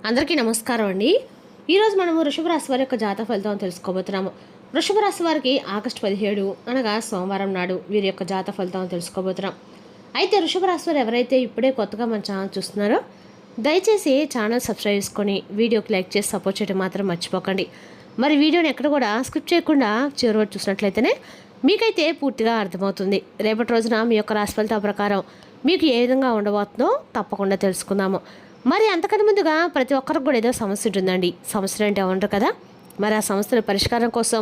అందరికీ నమస్కారం అండి. ఈరోజు మనము వృషభ రాశి వారి యొక్క జాతక ఫలితం తెలుసుకోబోతున్నాము. వృషభ రాశి వారికి ఆగస్టు 17 అనగా సోమవారం నాడు వీరి యొక్క జాతక ఫలితం తెలుసుకోబోతున్నాం. అయితే వృషభ రాశి వారు ఎవరైతే ఇప్పుడే కొత్తగా మన ఛానల్ చూస్తున్నారో దయచేసి ఛానల్ సబ్స్క్రైబ్ చేసుకొని వీడియోకి లైక్ చేసి సపోర్ట్ చేయడం మాత్రం మర్చిపోకండి. మరి వీడియోని ఎక్కడ కూడా స్కిప్ చేయకుండా చివరి వరకు చూసినట్లయితేనే మీకైతే పూర్తిగా అర్థమవుతుంది. రేపటి రోజున మీ యొక్క రాశి ఫలితం ప్రకారం మీకు ఏ విధంగా ఉండబోతుందో తప్పకుండా తెలుసుకుందాము. మరి అంతకన్నా ముందుగా ప్రతి ఒక్కరికి కూడా ఏదో సమస్య ఉంటుందండి. సమస్యలు అంటే ఉంటారు కదా. మరి ఆ సమస్యల పరిష్కారం కోసం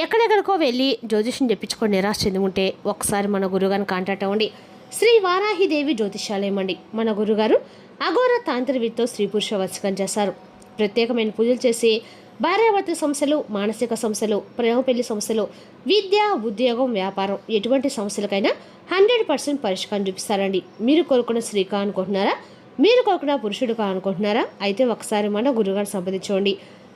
ఎక్కడెక్కడికో వెళ్ళి జ్యోతిష్యం చెప్పించుకొని నిరాశ చెంది ఉంటే ఒకసారి మన గురుగారిని కాంటాక్ట్ అవ్వండి. శ్రీ వారాహిదేవి జ్యోతిష్యాలయం అండి. మన గురుగారు అఘోర తాంత్రికతో స్త్రీ పురుష వర్షకం చేశారు. ప్రత్యేకమైన పూజలు చేసి భార్యాభర్తల సమస్యలు, మానసిక సమస్యలు, ప్రేమ పెళ్లి సమస్యలు, విద్య, ఉద్యోగం, వ్యాపారం ఎటువంటి సమస్యలకైనా 100% పరిష్కారం చూపిస్తారండి. మీరు కోరుకున్న స్త్రీకా అనుకుంటున్నారా? మీరు కోరుకున్న పురుషుడు కానుకుంటున్నారా? అయితే ఒకసారి మన గురుగారు సంప్రదించండి.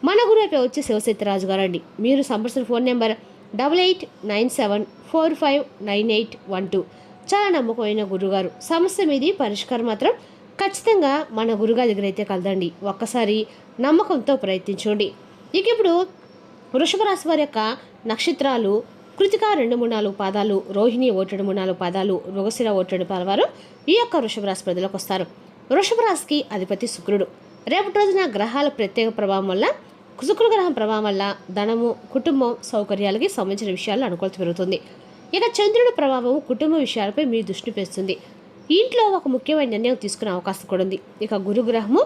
మన గురువు పేరు వచ్చి శివశక్తిరాజు గారు అండి. మీరు సంప్రదించిన ఫోన్ నెంబర్ 8897459812. చాలా నమ్మకమైన గురుగారు. సమస్య మీది పరిష్కారం మాత్రం ఖచ్చితంగా మన గురుగారి దగ్గర అయితే కలదండి. ఒక్కసారి నమ్మకంతో ప్రయత్నించండి. ఇక ఇప్పుడు వృషభ రాశి వారి యొక్క నక్షత్రాలు కృతిక 2-3-4 పాదాలు, రోహిణి 1-3-4 పాదాలు, మృగశిర 1-2 పాదాల వారు ఈ యొక్క వృషభ రాశి ప్రజలకు వస్తారు. వృషభ రాశికి అధిపతి శుక్రుడు. రేపటి రోజున గ్రహాల ప్రత్యేక ప్రభావం వల్ల, శుక్ర గ్రహం ప్రభావం వల్ల ధనము, కుటుంబం, సౌకర్యాలకి సంబంధించిన విషయాల్లో అనుకూలత పెరుగుతుంది. ఇక చంద్రుడి ప్రభావం కుటుంబ విషయాలపై మీ దృష్టి పెంచుతుంది. ఇంట్లో ఒక ముఖ్యమైన నిర్ణయం తీసుకునే అవకాశం కూడా ఉంది. ఇక గురుగ్రహము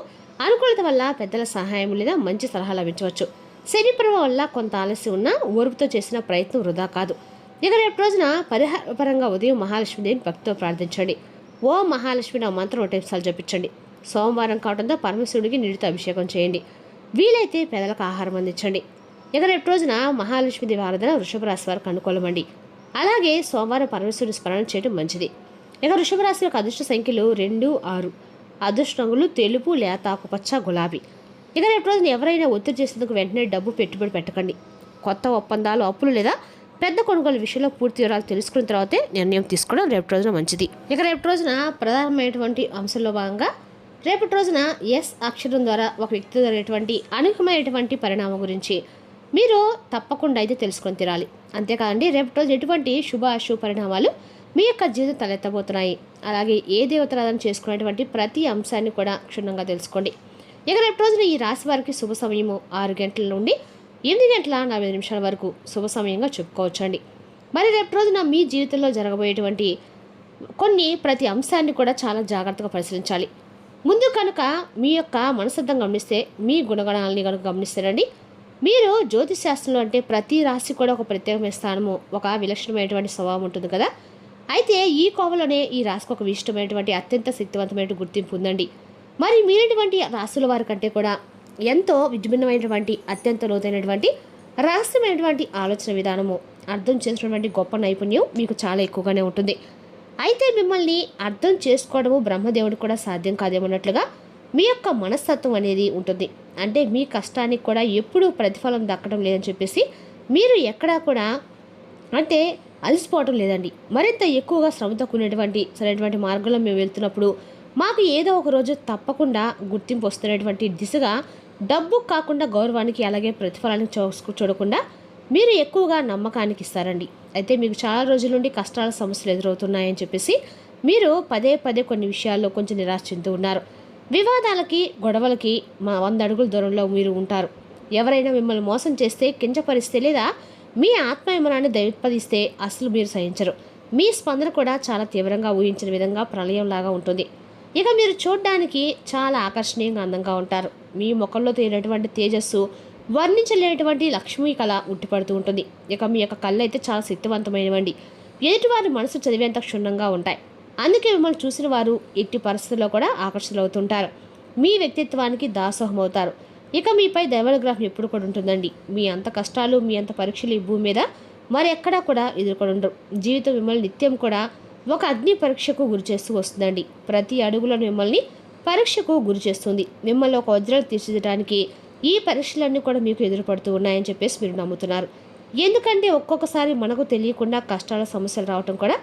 అనుకూలత వల్ల పెద్దల సహాయం లేదా మంచి సలహా లభించవచ్చు. శని ప్రభావం వల్ల కొంత ఆలస్యం ఉన్నా ఓర్పుతో చేసిన ప్రయత్నం వృధా కాదు. ఇక రేపు రోజున పరిహారపరంగా ఉదయం మహాలక్ష్మీదేవిని భక్తితో ప్రార్థించండి. ఓ మహాలక్ష్మి నా మంత్రం 1 నిమిషాలు జపించండి. సోమవారం కావడంతో పరమశివుడికి నీటితో అభిషేకం చేయండి. వీలైతే పేదలకు ఆహారం అందించండి. ఇక రేపు రోజున మహాలక్ష్మీదేవి ఆరాధన వృషభ రాశి వారికి అనుకూలమండి. అలాగే సోమవారం పరమశివుడి స్మరణ చేయడం మంచిది. ఇక వృషభ రాశి యొక్క అదృష్ట సంఖ్యలు 2, 6. అదృష్ట రంగులు తెలుపు, లేత ఆకుపచ్చ, గులాబీ. ఇక రేపు రోజున ఎవరైనా ఒత్తిడి చేసేందుకు వెంటనే డబ్బు పెట్టుబడి పెట్టకండి. కొత్త ఒప్పందాలు, అప్పులు లేదా పెద్ద కొనుగోలు విషయంలో పూర్తి వివరాలు తెలుసుకున్న తర్వాతే నిర్ణయం తీసుకోవడం రేపు రోజున మంచిది. ఇక రేపు రోజున ప్రధానమైనటువంటి అంశంలో భాగంగా రేపటి రోజున ఎస్ అక్షరం ద్వారా ఒక వ్యక్తి జరిగేటువంటి అనూహ్యమైనటువంటి పరిణామం గురించి మీరు తప్పకుండా అయితే తెలుసుకొని తీరాలి. అంతేకాదండి రేపటి రోజున ఎటువంటి శుభ అశుభ పరిణామాలు మీ యొక్క జీవితం తలెత్తబోతున్నాయి. అలాగే ఏ దేవతారాధన చేసుకునేటువంటి ప్రతి అంశాన్ని కూడా క్షుణ్ణంగా తెలుసుకోండి. ఇక రేపు రోజున ఈ రాశి వారికి శుభ సమయము 6 గంటల నుండి 8:45 వరకు శుభ సమయంగా చెప్పుకోవచ్చండి. మరి రేపు రోజున మీ జీవితంలో జరగబోయేటువంటి ప్రతి అంశాన్ని కూడా చాలా జాగ్రత్తగా పరిశీలించాలి. ముందు కనుక మీ యొక్క మనస్తత్వం గమనిస్తే, మీ గుణగణాలని కనుక గమనిస్తారండి, మీరు జ్యోతిష్ శాస్త్రంలో అంటే ప్రతి రాశి కూడా ఒక ప్రత్యేకమైన స్థానము, ఒక విలక్షణమైనటువంటి స్వభావం ఉంటుంది కదా. అయితే ఈ కోవలోనే ఈ రాశికి ఒక విశిష్టమైనటువంటి అత్యంత శక్తివంతమైన గుర్తింపు ఉందండి. మరి మీరైనటువంటి రాశుల వారి కంటే కూడా ఎంతో విభిన్నమైనటువంటి అత్యంత లోతైనటువంటి రహస్యమైనటువంటి ఆలోచన విధానము, అర్థం చేసినటువంటి గొప్ప నైపుణ్యం మీకు చాలా ఎక్కువగానే ఉంటుంది. అయితే మిమ్మల్ని అర్థం చేసుకోవడము బ్రహ్మదేవుడు కూడా సాధ్యం కాదేమన్నట్లుగా మీ యొక్క మనస్తత్వం అనేది ఉంటుంది. అంటే మీ కష్టానికి కూడా ఎప్పుడూ ప్రతిఫలం దక్కడం లేదని చెప్పేసి మీరు ఎక్కడా కూడా అంటే అలసిపోవడం లేదండి. మరింత ఎక్కువగా శ్రమతో కూడినటువంటి సరైనటువంటి మార్గంలో మేము వెళ్తున్నప్పుడు మాకు ఏదో ఒక రోజు తప్పకుండా గుర్తింపు వస్తున్నటువంటి దిశగా డబ్బు కాకుండా గౌరవానికి, అలాగే ప్రతిఫలానికి చూడకుండా మీరు ఎక్కువగా నమ్మకానికి ఇస్తారండి. అయితే మీకు చాలా రోజుల నుండి కష్టాల సమస్యలు ఎదురవుతున్నాయని చెప్పేసి మీరు పదే కొన్ని విషయాల్లో కొంచెం నిరాశ చెందుతూ ఉన్నారు. వివాదాలకి, గొడవలకి 100 అడుగుల దూరంలో మీరు ఉంటారు. ఎవరైనా మిమ్మల్ని మోసం చేస్తే, కించపరిస్తే లేదా మీ ఆత్మాభిమానాన్ని దయపదిస్తే అసలు మీరు సహించరు. మీ స్పందన కూడా చాలా తీవ్రంగా ఊహించిన విధంగా ప్రళయంలాగా ఉంటుంది. ఇక మీరు చూడడానికి చాలా ఆకర్షణీయంగా అందంగా ఉంటారు. మీ ముఖంలో తేలినటువంటి తేజస్సు, వర్ణించలేనటువంటి లక్ష్మీ కళ ఉట్టిపడుతూ ఉంటుంది. ఇక మీ యొక్క కళ్ళు అయితే చాలా శక్తివంతమైనవండి. ఎదుటివారి మనసు చదివేంత క్షుణ్ణంగా ఉంటాయి. అందుకే మిమ్మల్ని చూసిన వారు ఎట్టి పరిస్థితుల్లో కూడా ఆకర్షితులవుతుంటారు. మీ వ్యక్తిత్వానికి దాసోహం అవుతారు. ఇక మీపై దైవానుగ్రహం ఎప్పుడు కూడా ఉంటుందండి. మీ అంత కష్టాలు, మీ అంత పరీక్షలు ఈ భూమి మీద మరి ఎక్కడా కూడా ఎదుర్కొని ఉండరు. జీవితం మిమ్మల్ని నిత్యం కూడా ఒక అగ్ని పరీక్షకు గురి చేస్తూ వస్తుందండి. ప్రతి అడుగులో మిమ్మల్ని పరీక్షకు గురి చేస్తుంది. మిమ్మల్ని ఒక వజ్రాలు తీర్చిదిద్దడానికి ఈ పరీక్షలన్నీ కూడా మీకు ఎదురుపడుతూ ఉన్నాయని చెప్పేసి మీరు నమ్ముతున్నారు. ఎందుకంటే ఒక్కొక్కసారి మనకు తెలియకుండా కష్టాల సమస్యలు రావటం కూడా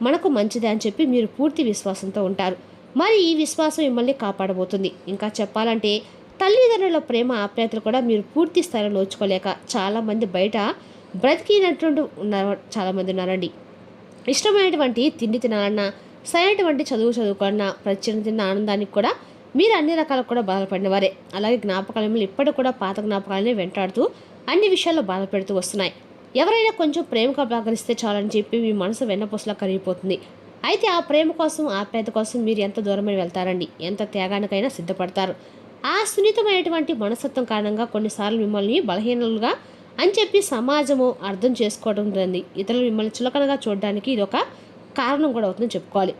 మనకు మంచిదే అని చెప్పి మీరు పూర్తి విశ్వాసంతో ఉంటారు. మరి ఈ విశ్వాసం మిమ్మల్ని కాపాడబోతుంది. ఇంకా చెప్పాలంటే తల్లిదండ్రుల ప్రేమ ఆప్యాయతలు కూడా మీరు పూర్తి స్థాయిలో నోచుకోలేక చాలామంది బయట బ్రతికినట్టు చాలామంది ఉన్నారండి. ఇష్టమైనటువంటి తిండి తినాలన్నా, సరైనటువంటి చదువుకోవాలన్నా, ప్రత్యేక ఆనందానికి కూడా మీరు అన్ని రకాలకు కూడా బాధపడిన వారే. అలాగే జ్ఞాపకాలు ఇప్పటికి కూడా పాత జ్ఞాపకాలనే వెంటాడుతూ అన్ని విషయాల్లో బాధ పెడుతూ వస్తున్నాయి. ఎవరైనా కొంచెం ప్రేమగా పలకరిస్తే చాలని చెప్పి మీ మనసు వెన్నపూసలా కరిగిపోతుంది. అయితే ఆ ప్రేమ కోసం, ఆప్యాయత కోసం మీరు ఎంత దూరమైన వెళ్తారండి, ఎంత త్యాగానికైనా సిద్ధపడతారు. ఆ సున్నితమైనటువంటి మనస్తత్వం కారణంగా కొన్నిసార్లు మిమ్మల్ని బలహీనలుగా అని చెప్పి సమాజము అర్థం చేసుకోవడం ఉంది. ఇతరులు మిమ్మల్ని చులకనగా చూడడానికి ఇది ఒక కారణం కూడా అవుతుందని చెప్పుకోవాలి.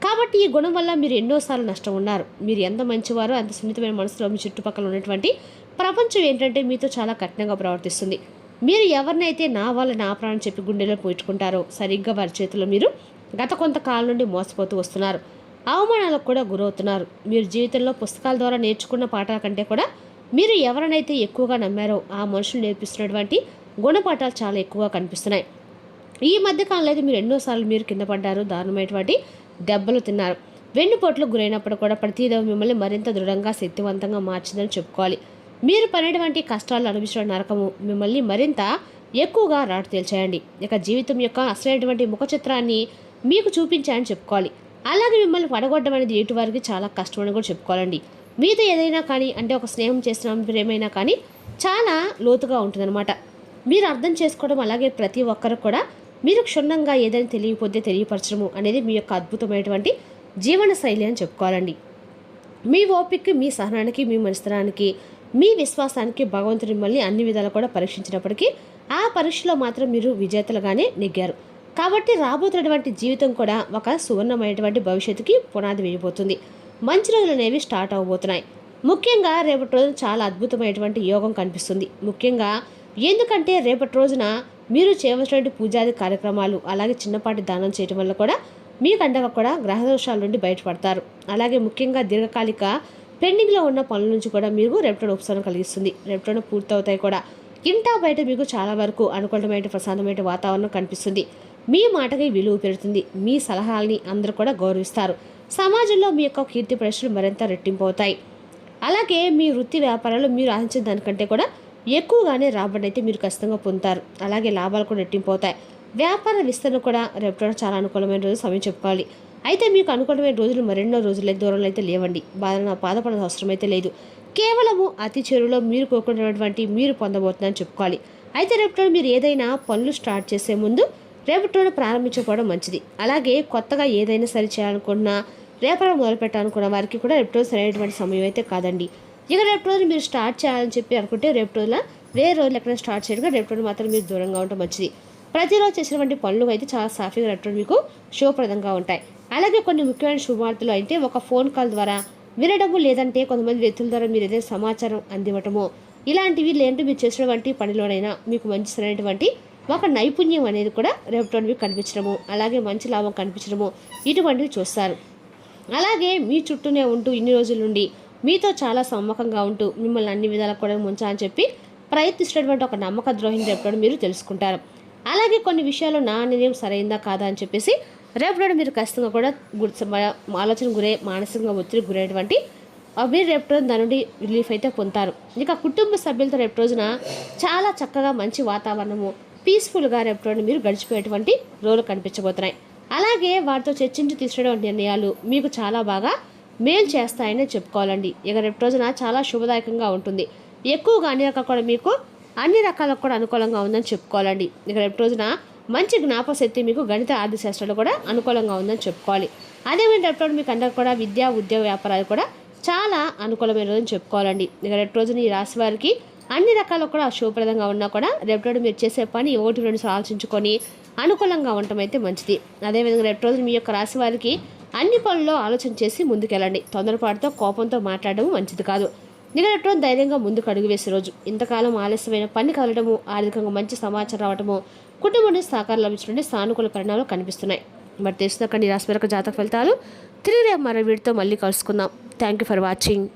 కాబట్టి ఈ గుణం వల్ల మీరు ఎన్నోసార్లు నష్టం ఉన్నారు. మీరు ఎంత మంచివారో అంత సున్నితమైన మనసులో మీ చుట్టుపక్కల ఉన్నటువంటి ప్రపంచం ఏంటంటే మీతో చాలా కఠినంగా ప్రవర్తిస్తుంది. మీరు ఎవరినైతే నా వల్ల నా ప్రాణం చెప్పి గుండెలో పోయించుకుంటారో సరిగ్గా వారి చేతిలో మీరు గత కొంతకాలం నుండి మోసపోతూ వస్తున్నారు. అవమానాలకు కూడా గురవుతున్నారు. మీరు జీవితంలో పుస్తకాల ద్వారా నేర్చుకున్న పాఠాల కంటే కూడా మీరు ఎవరినైతే ఎక్కువగా నమ్మారో ఆ మనుషులు నేర్పిస్తున్నటువంటి గుణపాఠాలు చాలా ఎక్కువగా కనిపిస్తున్నాయి. ఈ మధ్యకాలంలో అయితే మీరు ఎన్నోసార్లు మీరు కింద పడ్డారు, దారుణమైనటువంటి దెబ్బలు తిన్నారు. వెన్నుపోట్లు గురైనప్పుడు కూడా ప్రతిదీ మిమ్మల్ని మరింత దృఢంగా, శక్తివంతంగా మార్చిందని చెప్పుకోవాలి. మీరు పడేటువంటి కష్టాలు అనుభవించిన నరకము మిమ్మల్ని మరింత ఎక్కువగా రాటు తేల్చేయండి. ఇక జీవితం యొక్క అసలైనటువంటి ముఖ చిత్రాన్ని మీకు చూపించాయని చెప్పుకోవాలి. అలాగే మిమ్మల్ని పడగొట్టడం అనేది ఎటువారికి చాలా కష్టమని కూడా చెప్పుకోవాలండి. మీతో ఏదైనా కానీ అంటే ఒక స్నేహం చేసిన ప్రేమైనా కానీ చాలా లోతుగా ఉంటుందన్నమాట. మీరు అర్థం చేసుకోవడం, అలాగే ప్రతి ఒక్కరు కూడా మీరు క్షుణ్ణంగా ఏదైనా తెలియకపోతే తెలియపరచడము అనేది మీ యొక్క అద్భుతమైనటువంటి జీవన శైలి అని చెప్పుకోవాలండి. మీ ఓపికకి, మీ సహనానికి, మీ మనస్తనానికి, మీ విశ్వాసానికి భగవంతుడి మిమ్మల్ని అన్ని విధాలు కూడా పరీక్షించినప్పటికీ ఆ పరీక్షలో మాత్రం మీరు విజేతలుగానే నెగ్గారు. కాబట్టి రాబోతున్నటువంటి జీవితం కూడా ఒక సువర్ణమైనటువంటి భవిష్యత్తుకి పునాది వేయబోతుంది. మంచి రోజులు అనేవి స్టార్ట్ అవబోతున్నాయి. ముఖ్యంగా రేపటి రోజున చాలా అద్భుతమైనటువంటి యోగం కనిపిస్తుంది. ముఖ్యంగా ఎందుకంటే రేపటి రోజున మీరు చేయవలసినటువంటి పూజాది కార్యక్రమాలు, అలాగే చిన్నపాటి దానం చేయడం వల్ల కూడా మీకు అండగా కూడా గ్రహదోషాల నుండి బయటపడతారు. అలాగే ముఖ్యంగా దీర్ఘకాలిక పెండింగ్లో ఉన్న పనుల నుంచి కూడా మీకు రేపటి ఉపశమనం కలిగిస్తుంది. రేపటి పూర్తవుతాయి కూడా. ఇంటా బయట మీకు చాలా వరకు అనుకూలమైన ప్రశాంతమైన వాతావరణం కనిపిస్తుంది. మీ మాటకి విలువ పెరుగుతుంది. మీ సలహాలని అందరూ కూడా గౌరవిస్తారు. సమాజంలో మీ యొక్క కీర్తి ప్రశ్నలు మరింత రెట్టింపు అవుతాయి. అలాగే మీ వృత్తి వ్యాపారాలు మీరు ఆశించిన దానికంటే కూడా ఎక్కువగానే రాబడి అయితే మీరు ఖచ్చితంగా పొందుతారు. అలాగే లాభాలు కూడా రెట్టింపు అవుతాయి. వ్యాపార విస్తరణ కూడా రేపటి చాలా అనుకూలమైన రోజు సమయం చెప్పుకోవాలి. అయితే మీకు అనుకూలమైన రోజులు మరెన్నో రోజులు దూరంలో అయితే లేవండి. బాధపడాల్సిన అవసరం అయితే లేదు. కేవలము అతి చెరువులో మీరు కోరుకున్నటువంటి మీరు పొందబోతుందని చెప్పుకోవాలి. అయితే రేపటి మీరు ఏదైనా పనులు స్టార్ట్ చేసే ముందు రేపటి ప్రారంభించకపోవడం మంచిది. అలాగే కొత్తగా ఏదైనా సరి చేయాలనుకున్నా, రేపటి మొదలు పెట్టాలనుకున్న వారికి కూడా రేపటి సరైనటువంటి సమయం అయితే కాదండి. ఇక రేపటి రోజు మీరు స్టార్ట్ చేయాలని చెప్పి అనుకుంటే రేపటి రోజున వేరే రోజులు ఎక్కడైనా స్టార్ట్ చేయడం రేపటి మాత్రం మీరు దూరంగా ఉండటం మంచిది. ప్రతిరోజు చేసినటువంటి పనులు అయితే చాలా సాఫీగా రేపటి మీకు శుభప్రదంగా ఉంటాయి. అలాగే కొన్ని ముఖ్యమైన శుభవార్తలు అయితే ఒక ఫోన్ కాల్ ద్వారా వినడము, లేదంటే కొంతమంది వ్యక్తుల ద్వారా మీరు ఏదైనా సమాచారం అందివ్వటము, ఇలాంటివి లేదంటే మీరు చేసినటువంటి పనిలోనైనా మీకు మంచి సరైనటువంటి ఒక నైపుణ్యం అనేది కూడా రేపటి మీకు కనిపించడము, అలాగే మంచి లాభం కనిపించడము ఇటువంటివి చూస్తారు. అలాగే మీ చుట్టూనే ఉంటూ ఇన్ని రోజుల నుండి మీతో చాలా సమ్మకంగా ఉంటూ మిమ్మల్ని అన్ని విధాలకు కూడా ముంచాలని చెప్పి ప్రయత్నిస్తున్నటువంటి ఒక నమ్మక ద్రోహిని రేపటి మీరు తెలుసుకుంటారు. అలాగే కొన్ని విషయాలు నా నిర్ణయం సరైందా కాదా అని చెప్పేసి రేపటి మీరు ఖచ్చితంగా కూడా ఆలోచన గురే, మానసికంగా ఒత్తిడి గురైనటువంటి మీరు రేపటి రోజు దాని నుండి రిలీఫ్ అయితే పొందుతారు. ఇక కుటుంబ సభ్యులతో రేపటి రోజున చాలా చక్కగా మంచి వాతావరణము, పీస్ఫుల్గా రేపటి రోజున మీరు గడిచిపోయేటువంటి రోజులు కనిపించబోతున్నాయి. అలాగే వారితో చర్చించి తీసుకునే నిర్ణయాలు మీకు చాలా బాగా మేలు చేస్తాయని చెప్పుకోవాలండి. ఇక రేపటి రోజున చాలా శుభదాయకంగా ఉంటుంది. ఎక్కువగా అన్ని రకాలు కూడా మీకు అన్ని రకాలకు కూడా అనుకూలంగా ఉందని చెప్పుకోవాలండి. ఇక రేపటి రోజున మంచి జ్ఞాపశక్తి మీకు గణిత ఆర్థిక శాస్త్రాలు కూడా అనుకూలంగా ఉందని చెప్పుకోవాలి. అదేవిధంగా రేపటి మీకు అందరూ కూడా విద్యా, ఉద్యోగ, వ్యాపారాలు కూడా చాలా అనుకూలమైన రోజుని చెప్పుకోవాలండి. ఇక రేపటి రోజున ఈ రాశి వారికి అన్ని రకాలు కూడా శుభప్రదంగా ఉన్నా కూడా రేపటి మీరు చేసే పని 1-2 ఆలోచించుకొని అనుకూలంగా ఉండటం అయితే మంచిది. అదేవిధంగా రేపటి రోజున మీ యొక్క రాశి వారికి అన్ని పనుల్లో ఆలోచన చేసి ముందుకెళ్ళండి. తొందరపాటుతో, కోపంతో మాట్లాడడం మంచిది కాదు. నిగరటం ధైర్యంగా ముందుకు అడుగు వేసే రోజు. ఇంతకాలం ఆలస్యమైన పని కలగడము, ఆర్థికంగా మంచి సమాచారం రావటము, కుటుంబానికి సహకారం లభించడం సానుకూల పరిణామాలు కనిపిస్తున్నాయి. మరి తెలుసుకున్న రాశి వరకు జాతక ఫలితాలు తిరిగి రేపు మరో వీడితో మళ్ళీ కలుసుకుందాం. Thank you for watching.